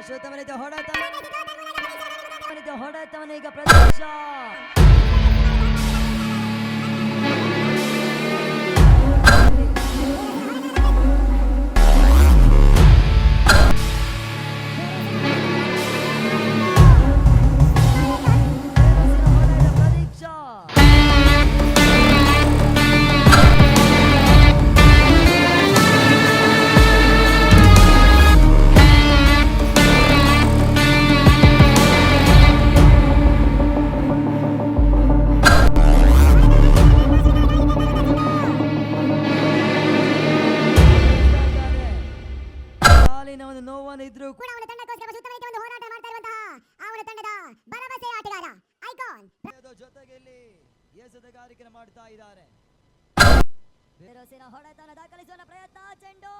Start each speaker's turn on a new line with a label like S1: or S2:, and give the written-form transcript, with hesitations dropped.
S1: ಅಶ್ವತ್ಥಮನಿತ ಹೊಡೆತವನ ಈಗ ಪ್ರದೇಶ ನೋವನ್ನು ಇದ್ರು
S2: ಕೂಡ ಅವನ ತಂಡಕ್ಕೋಸ್ಕರ ಸುತ್ತಮುತ್ತ ಒಂದು ಹೋರಾಟ ಮಾಡ್ತಾ ಇರುವಂತಹ ಅವನ ತಂಡದ ಭರವಸೆ ಆಟಗಾರ ಐಕಾನ್
S1: ಜೊತೆಗೆ ಇಲ್ಲಿ ಎಸೆತಗಾರಿಕೆ ಮಾಡ್ತಾ ಇದ್ದಾರೆ.
S2: ಹೊಡೆತನ ದಾಖಲಿಸುವ ಪ್ರಯತ್ನ ಚೆಂಡು